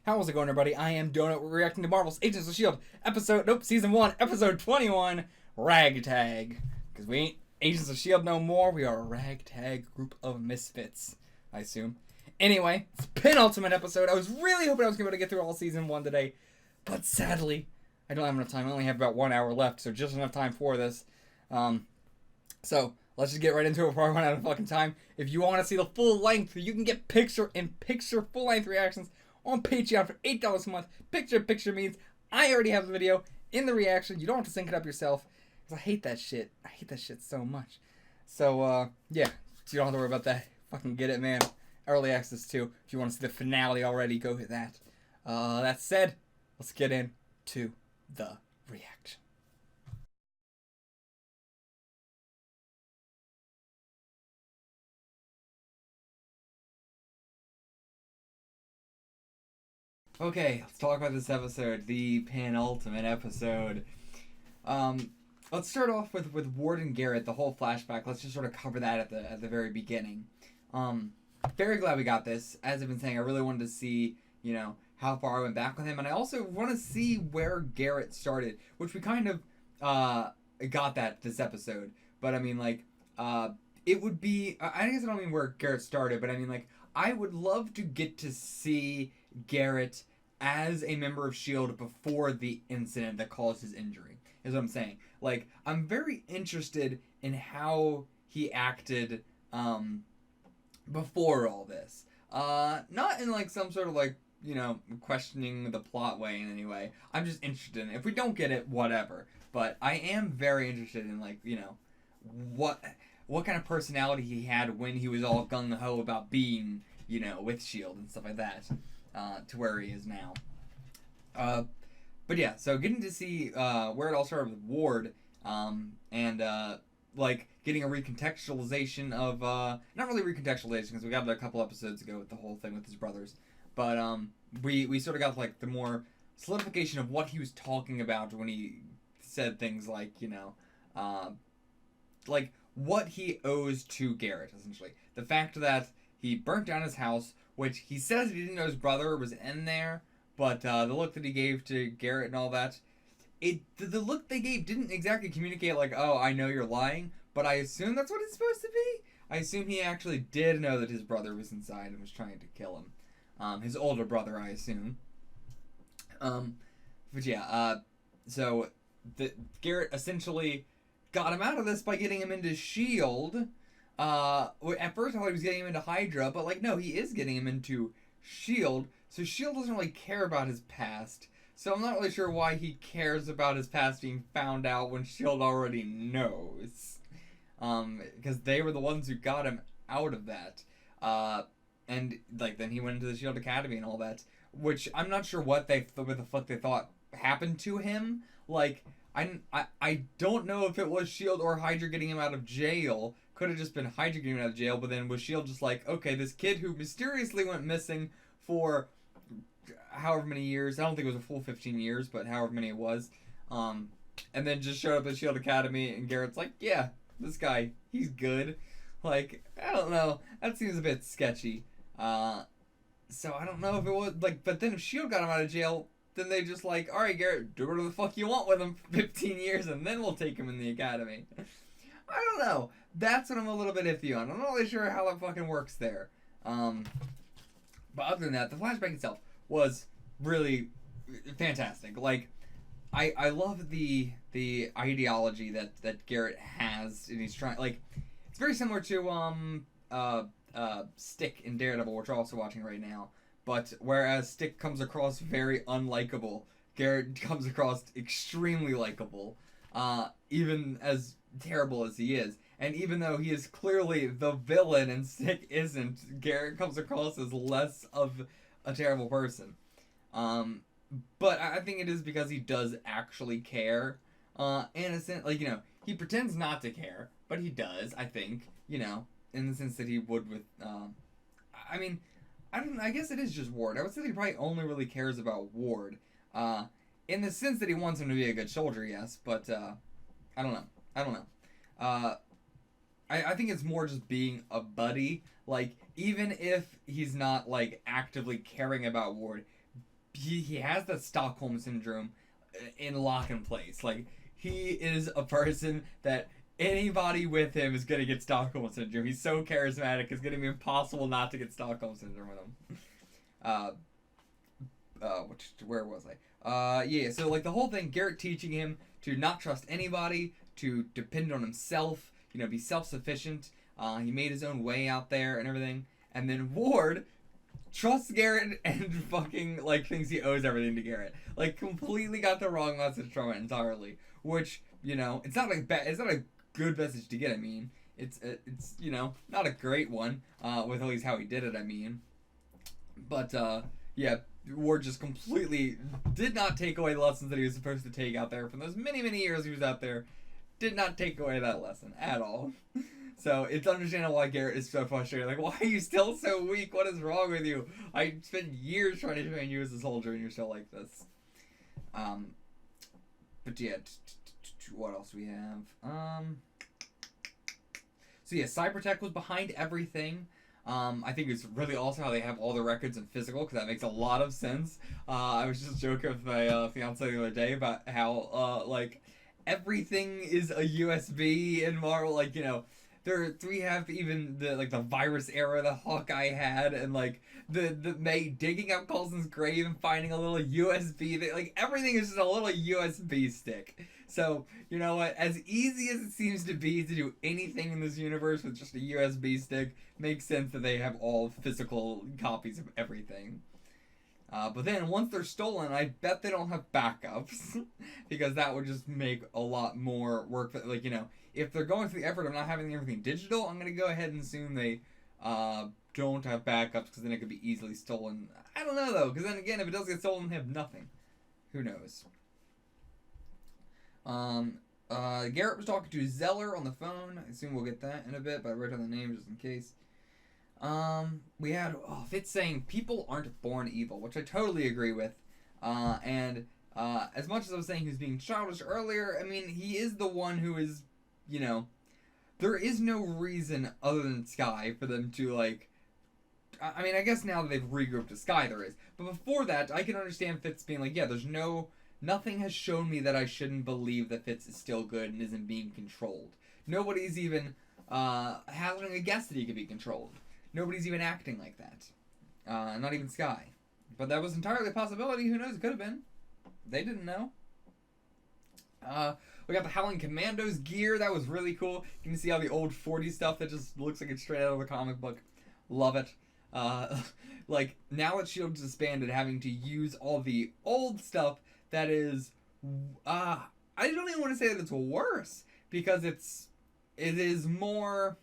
How's it going, everybody? I am Donut. We're reacting to Marvel's Agents of S.H.I.E.L.D. Season 1, Episode 21, Ragtag. Because we ain't Agents of S.H.I.E.L.D. no more. We are a ragtag group of misfits, I assume. Anyway, it's penultimate episode. I was really hoping I was going to be able to get through all Season 1 today. But sadly, I don't have enough time. I only have about 1 hour left, so just enough time for this. So, let's just get right into it before I run out of fucking time. If you want to see the full length, you can get picture-in-picture full-length reactions on Patreon for $8 a month. Picture means I already have the video in the reaction. You don't have to sync it up yourself. Because I hate that shit. I hate that shit so much. So, yeah. So you don't have to worry about that. Fucking get it, man. Early access too. If you want to see the finale already, go hit that. That said, let's get into the reaction. Okay, let's talk about this episode, the penultimate episode. Let's start off with Ward and Garrett, the whole flashback. Let's just sort of cover that at the very beginning. Very glad we got this. As I've been saying, I really wanted to see, how far I went back with him, and I also want to see where Garrett started, which we kind of got that this episode. But I mean, it would be. I guess I don't mean where Garrett started, but I mean, I would love to get to see Garrett as a member of S.H.I.E.L.D. before the incident that caused his injury, is what I'm saying. I'm very interested in how he acted before all this. Not in some sort of questioning the plot way in any way. I'm just interested in it. If we don't get it, whatever. But I am very interested in what kind of personality he had when he was all gung-ho about being, with S.H.I.E.L.D. and stuff like that. To where he is now. But yeah, so getting to see where it all started with Ward, and getting a recontextualization of not really recontextualization because we got it a couple episodes ago with the whole thing with his brothers, but we sort of got the more solidification of what he was talking about when he said things what he owes to Garrett, essentially. The fact that he burnt down his house, which he says he didn't know his brother was in there, but the look that he gave to Garrett and all that, the look they gave didn't exactly communicate oh, I know you're lying, but I assume that's what it's supposed to be. I assume he actually did know that his brother was inside and was trying to kill him. His older brother, I assume. But yeah, so Garrett essentially got him out of this by getting him into S.H.I.E.L.D. At first I thought he was getting him into Hydra, but no, he is getting him into S.H.I.E.L.D. So S.H.I.E.L.D. doesn't really care about his past. So I'm not really sure why he cares about his past being found out when S.H.I.E.L.D. already knows. Because they were the ones who got him out of that. And then he went into the S.H.I.E.L.D. Academy and all that, which I'm not sure what the fuck they thought happened to him. I don't know if it was S.H.I.E.L.D. or Hydra getting him out of jail. Could have just been Hydra getting him out of jail, but then was S.H.I.E.L.D. just okay, this kid who mysteriously went missing for however many years, I don't think it was a full 15 years, but however many it was, and then just showed up at S.H.I.E.L.D. Academy, and Garrett's yeah, this guy, he's good. I don't know, that seems a bit sketchy. So I don't know if it was, but then if S.H.I.E.L.D. got him out of jail, then they just alright, Garrett, do whatever the fuck you want with him for 15 years, and then we'll take him in the academy. I don't know. That's what I'm a little bit iffy on. I'm not really sure how that fucking works there. But other than that, the flashback itself was really fantastic. I love the ideology that Garrett has, and he's trying. It's very similar to Stick in Daredevil, which we're also watching right now. But whereas Stick comes across very unlikable, Garrett comes across extremely likable, even as terrible as he is. And even though he is clearly the villain and Stick isn't, Garrett comes across as less of a terrible person. But I think it is because he does actually care. In a sense, he pretends not to care, but he does, I think, in the sense that he would with, I guess it is just Ward. I would say that he probably only really cares about Ward. In the sense that he wants him to be a good soldier, yes, but, I don't know. I think it's more just being a buddy. Even if he's not, actively caring about Ward, he has the Stockholm syndrome in lock and place. Like, he is a person that anybody with him is gonna get Stockholm syndrome. He's so charismatic; it's gonna be impossible not to get Stockholm syndrome with him. Uh, where was I? Yeah. So like the whole thing, Garrett teaching him to not trust anybody, to depend on himself, be self-sufficient. He made his own way out there and everything. And then Ward trusts Garrett and fucking like thinks he owes everything to Garrett. Like completely got the wrong message from it entirely. Which it's not it's not a good message to get. I mean, it's not a great one. With at least how he did it. I mean, but yeah. Ward just completely did not take away the lessons that he was supposed to take out there from those many, many years he was out there. Did not take away that lesson at all. So it's understandable why Garrett is so frustrated. Like, why are you still so weak? What is wrong with you? I spent years trying to train you as a soldier and you're still like this. But yeah, what else do we have? So yeah, Cybertech was behind everything. I think it's really awesome how they have all the records in physical, because that makes a lot of sense. I was just joking with my fiance the other day about how like everything is a USB in Marvel. Like we have even the virus era that Hawkeye had, and like the May digging up Coulson's grave and finding a little USB thing. Like everything is just a little USB stick. So, you know what? As easy as it seems to be to do anything in this universe with just a USB stick, makes sense that they have all physical copies of everything. But then, once they're stolen, I bet they don't have backups. Because that would just make a lot more work. Like, if they're going through the effort of not having everything digital, I'm going to go ahead and assume they don't have backups, because then it could be easily stolen. I don't know, though, because then again, if it does get stolen, they have nothing. Who knows? Garrett was talking to Zeller on the phone. I assume we'll get that in a bit, but I wrote down the name just in case. We had Fitz saying people aren't born evil, which I totally agree with. And as much as I was saying he was being childish earlier, I mean, he is the one who is, there is no reason other than Sky for them to, like, I mean, I guess now that they've regrouped to Sky there is. But before that, I can understand Fitz being like, yeah, nothing has shown me that I shouldn't believe that Fitz is still good and isn't being controlled. Nobody's even hazarding a guess that he could be controlled. Nobody's even acting like that. Not even Sky. But that was entirely a possibility. Who knows? It could have been. They didn't know. We got the Howling Commandos gear. That was really cool. You can see all the old 40s stuff that just looks like it's straight out of a comic book. Love it. Like, now that S.H.I.E.L.D. disbanded, having to use all the old stuff that is, I don't even want to say that it's worse, because it is more,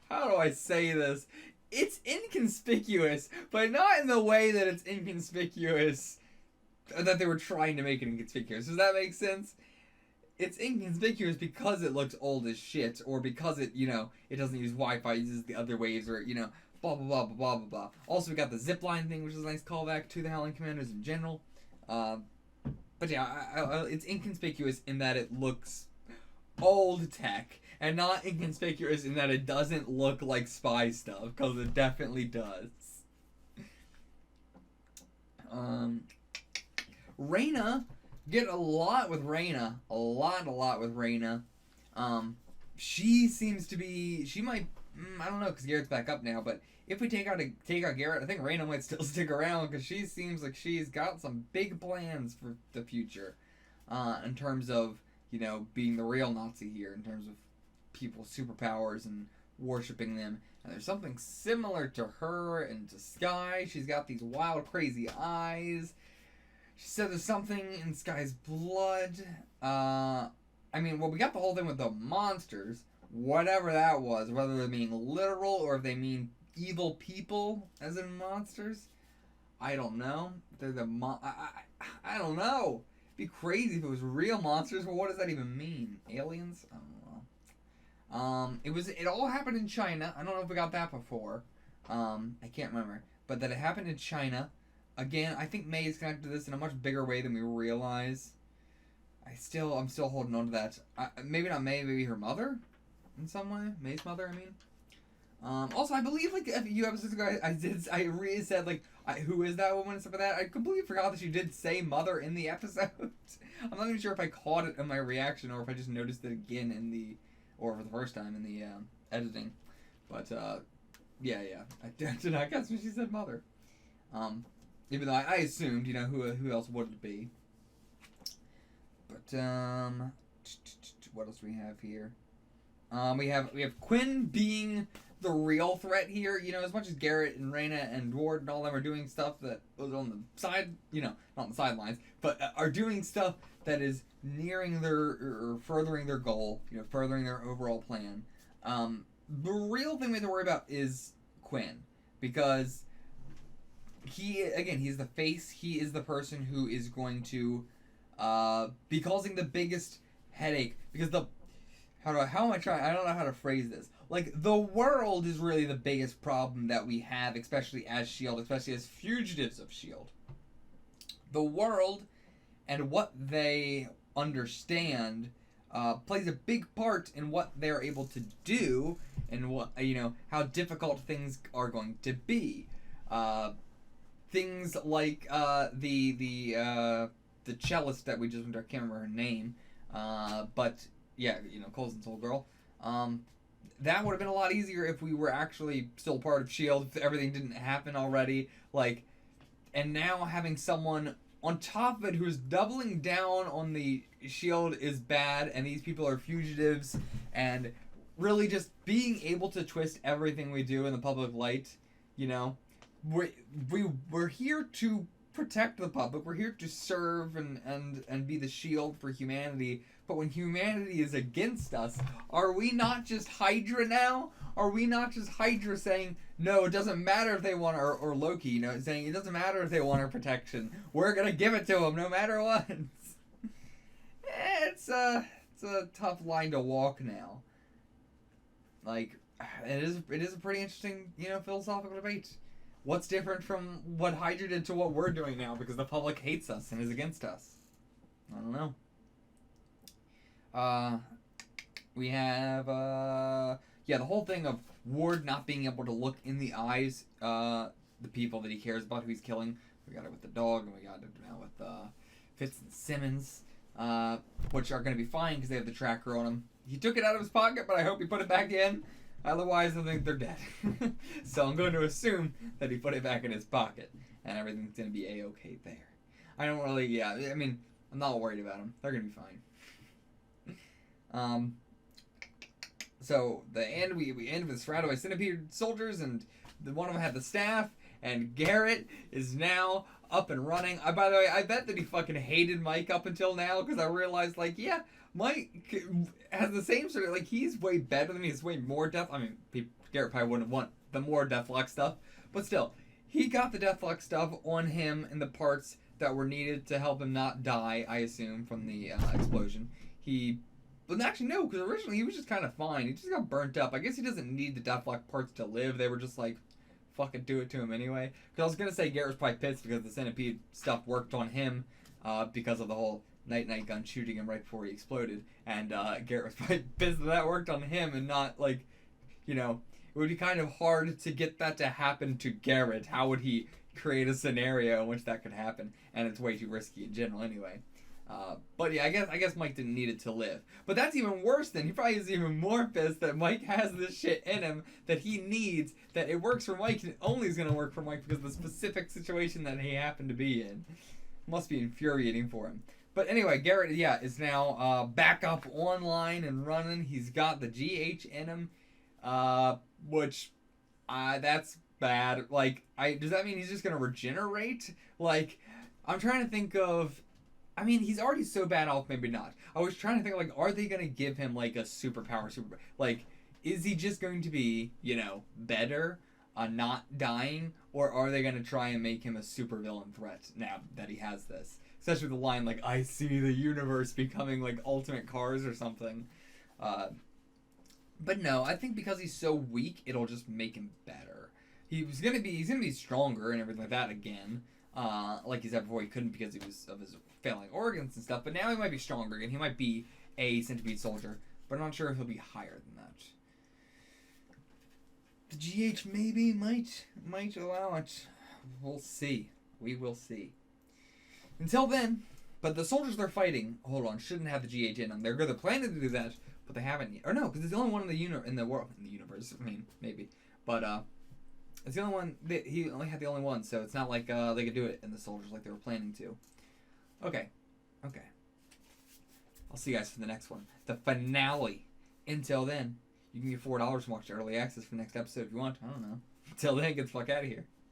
how do I say this? It's inconspicuous, but not in the way that it's inconspicuous, that they were trying to make it inconspicuous. Does that make sense? It's inconspicuous because it looks old as shit, or because it, it doesn't use Wi-Fi, it uses the other waves, or, blah, blah, blah, blah, blah, blah, blah. Also, we got the zipline thing, which is a nice callback to the Howling Commandos in general. But yeah, it's inconspicuous in that it looks old tech, and not inconspicuous in that it doesn't look like spy stuff, because it definitely does. Reyna, get a lot with Reyna. A lot with Reyna. She seems to be, she might, I don't know, because Garrett's back up now, but if we take out Garrett, I think Reyna might still stick around, because she seems like she's got some big plans for the future, in terms of, being the real Nazi here, in terms of people's superpowers and worshipping them. And there's something similar to her and to Sky. She's got these wild, crazy eyes. She said there's something in Sky's blood. We got the whole thing with the monsters, whatever that was, whether they mean literal or if they mean evil people, as in monsters. I don't know. They're the I don't know. It'd be crazy if it was real monsters, but what does that even mean? Aliens? I don't know. It all happened in China. I don't know if we got that before. I can't remember. But that it happened in China. Again, I think May is connected to this in a much bigger way than we realize. I'm still holding on to that. Maybe not May, maybe her mother? In some way? May's mother, I mean. Also, I believe like a few episodes ago, I really said like, who is that woman and stuff like that. I completely forgot that she did say mother in the episode. I'm not even sure if I caught it in my reaction or if I just noticed it again in the, or for the first time in the editing. But yeah, I did not guess when she said mother. Even though I assumed, who else would it be? But what else do we have here? We have Quinn being the real threat here. As much as Garrett and Raina and Ward and all them are doing stuff that was on the side, not on the sidelines, but are doing stuff that is nearing their or furthering their goal, furthering their overall plan. The real thing we have to worry about is Quinn, because he's the face. He is the person who is going to be causing the biggest headache, because how am I trying? I don't know how to phrase this. Like, the world is really the biggest problem that we have, especially as S.H.I.E.L.D., especially as fugitives of S.H.I.E.L.D. The world and what they understand plays a big part in what they're able to do and what how difficult things are going to be. Things like the cellist that we just went to, I can't remember her name, but yeah, Coulson's old girl. That would have been a lot easier if we were actually still part of S.H.I.E.L.D., if everything didn't happen already. And now having someone on top of it who's doubling down on the S.H.I.E.L.D. is bad, and these people are fugitives, and really just being able to twist everything we do in the public light, we're here to protect the public. We're here to serve and be the shield for humanity. But when humanity is against us, are we not just Hydra now? Are we not just Hydra saying, no, it doesn't matter if they want our, or Loki, saying it doesn't matter if they want our protection. We're going to give it to them no matter what. It's a tough line to walk now. Like, it is a pretty interesting, philosophical debate. What's different from what Hydra did to what we're doing now, because the public hates us and is against us? I don't know. We have, the whole thing of Ward not being able to look in the eyes, the people that he cares about, who he's killing. We got it with the dog, and we got it now with, Fitz and Simmons, which are going to be fine because they have the tracker on them. He took it out of his pocket, but I hope he put it back in. Otherwise, I think they're dead. So I'm going to assume that he put it back in his pocket, and everything's going to be A-okay there. I don't really, I'm not worried about them. They're going to be fine. So the end, we end with surrounded by centipede soldiers, and one of them had the staff, and Garrett is now up and running. By the way, I bet that he fucking hated Mike up until now, because I realized, Mike has the same sort of, he's way better than me. He's way more death. Garrett probably wouldn't want the more Deathlock stuff, but still, he got the Deathlock stuff on him in the parts that were needed to help him not die, I assume, from the explosion. But actually, no, because originally he was just kind of fine. He just got burnt up. I guess he doesn't need the Deathlock parts to live. They were just like, fucking do it to him anyway. Because I was going to say Garrett was probably pissed because the centipede stuff worked on him because of the whole night gun shooting him right before he exploded. And Garrett was probably pissed that worked on him and not, it would be kind of hard to get that to happen to Garrett. How would he create a scenario in which that could happen? And it's way too risky in general anyway. But yeah, I guess Mike didn't need it to live. But that's even worse than, he probably is even more pissed that Mike has this shit in him that he needs, that it works for Mike and it only is going to work for Mike because of the specific situation that he happened to be in. Must be infuriating for him. But anyway, Garrett, is now back up online and running. He's got the GH in him, which, that's bad. Does that mean he's just going to regenerate? I'm trying to think of, he's already so bad off, maybe not. I was trying to think, are they going to give him, a superpower? Is he just going to be, better, not dying? Or are they going to try and make him a supervillain threat now that he has this? Especially with the line, I see the universe becoming, Ultimate Cars or something. But no, I think because he's so weak, it'll just make him better. He's going to be stronger and everything like that again. Like he said before, he couldn't because of his failing organs and stuff, but now he might be stronger again. He might be a centipede soldier, but I'm not sure if he'll be higher than that. The GH maybe might allow it. We'll see. We will see. Until then, but the soldiers they're fighting, hold on, shouldn't have the GH in them. They're planning to do that, but they haven't yet. Or no, because it's the only one in the world in the universe. I mean, maybe, but it's the only one. He only had the only one, so it's not like they could do it in the soldiers like they were planning to. Okay. I'll see you guys for the next one, the finale. Until then, you can get $4 and watch early access for the next episode if you want. I don't know. Until then, get the fuck out of here.